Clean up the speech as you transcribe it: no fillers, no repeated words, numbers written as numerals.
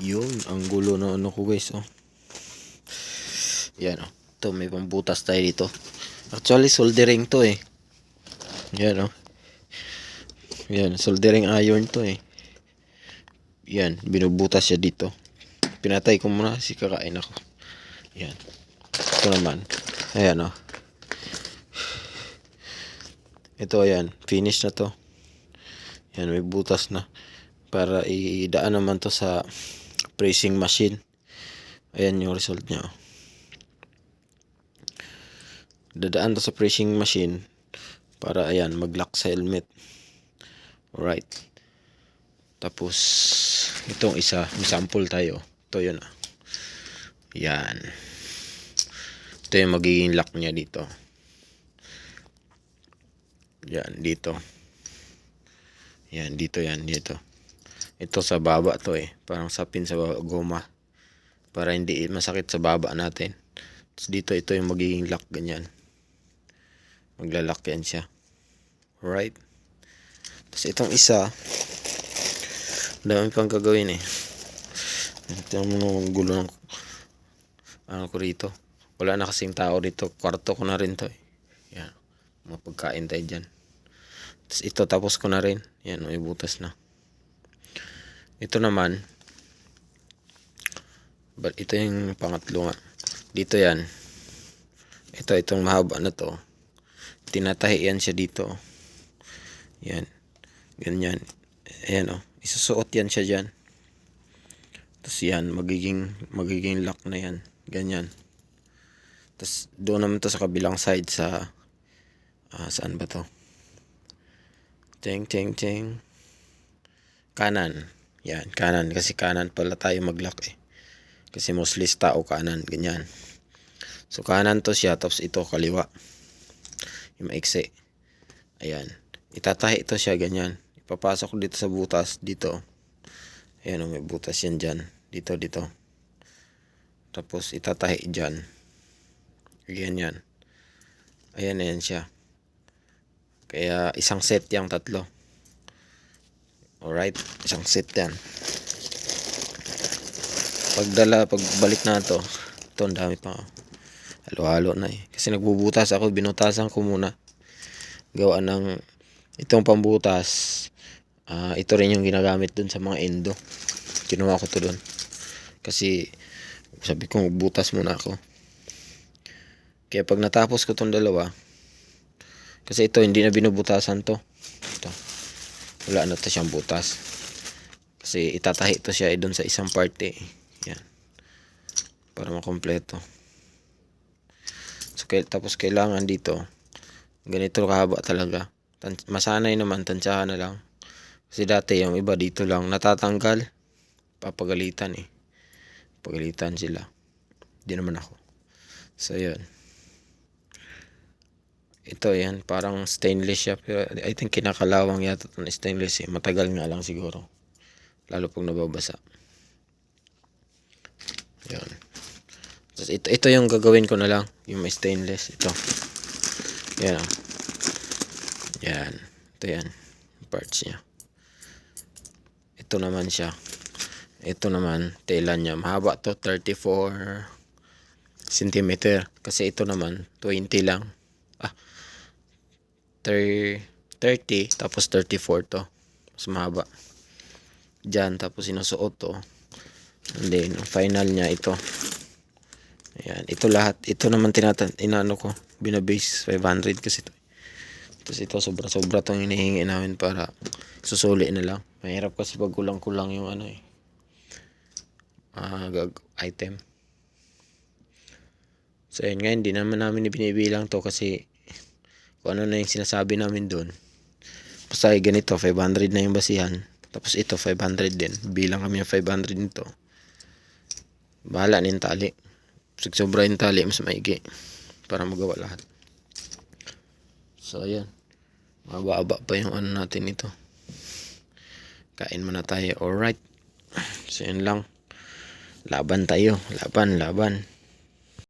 Yun, ang gulo na ano ko guys, oh. Yan, oh. Ito, may pambutas tayo dito. Actually, soldering to eh. Yan, oh. Yan, soldering iron to eh. Yan, binubutas siya dito. Pinatay ko muna kasi kakain ako. Yan. Ito naman. Ayan, oh. Ito, ayan. Finish na to. Yan, may butas na. Para idaan naman to sa pressing machine. Ayan yung result niya. Dadaan to sa pressing machine para ayan mag-lock sa helmet. Alright. Tapos itong isa, may sample tayo. Ito yun. Yan. Ito yung magiging lock niya dito. Yan, dito. Yan, dito yan, dito. Ito sa baba to eh. Parang sapin sa goma. Para hindi masakit sa baba natin. Tapos dito, ito yung magiging lock ganyan. Maglalak yan siya. Alright. Tapos itong isa, dami pang gagawin eh. Ito yung mga gulo ng ano ko rito. Wala na kasing tao dito. Kwarto ko na rin to eh. Yan. Mapagkain tayo dyan. Tapos ito tapos ko na rin. Yan, may butas na. Ito naman, but ito yung pangatlo nga. Dito yan. Itong mahaba na to. Tinatahi yan siya dito. Yan. Ganyan. Ayan o. Isusuot yan siya dyan. Tapos yan. Magiging lock na yan. Ganyan. Tapos doon naman to sa kabilang side sa saan ba to? Ting. Kanan. Yan. Kanan. Kasi kanan pala tayo mag-lock eh. Kasi mostly tao kanan. Ganyan. So kanan to siya. Tapos ito kaliwa. Yung maiksi. Ayan. Itatahi ito siya ganyan. Ipapasok dito sa butas. Dito. Ayan o. May butas yan dyan. Dito. Tapos itatahi dyan. Ganyan. Ayan siya. Kaya isang set yung tatlo. Alright. Isang set yan. Pagbalik na to. Ito ang dami pa. Halo-halo na eh. Kasi nagbubutas ako. Binutasan ko muna. Gawa ng itong pambutas. Ito rin yung ginagamit dun sa mga endo. Kinuha ko to dun. Kasi sabi ko magbutas muna ako. Kaya pag natapos ko tong dalawa. Kasi ito hindi na binubutasan to. Ito. Wala na to siyang butas. Kasi itatahi to siya dun sa isang parte. Yan. Para makompleto. So, tapos kailangan dito. Ganito kahaba talaga. Masanay naman. Tansyahan na lang. Kasi dati yung iba dito lang. Natatanggal. Papagalitan eh. Pagalitan sila. Hindi naman ako. So, yun. Ito yan. Parang stainless siya. Pero I think kinakalawang yata ng stainless eh. Matagal nga lang siguro. Lalo pag nababasa. Yan. Tapos ito yung gagawin ko na lang. Yung may stainless. Ito. Yan. Yan. Ito yan. Parts niya. Ito naman siya. Ito naman. Tela niya. Mahaba to. 34 cm. Kasi ito naman. 20 lang. 30. Tapos 34 to. Mas mahaba. Diyan. Tapos sinusuot to. And then, final niya ito. Ayan. Ito lahat. Ito naman inano ko. Binabase 500 kasi ito. Tapos ito sobra-sobra itong hinihingi namin para susuli na lang. Mahirap kasi pag kulang-kulang yung ano eh. Item. So yun nga. Hindi naman namin binibilang to kasi kung ano na yung sinasabi namin doon. Basta ganito. 500 na yung basihan. Tapos ito 500 din. Bilang kami yung 500 nito. Bahala na yung tali. Sobra yung tali, mas maigi. Para magawa lahat. So, ayan. Mababa pa yung ano natin ito. Kain muna tayo. Alright. So, yun lang. Laban tayo. Laban.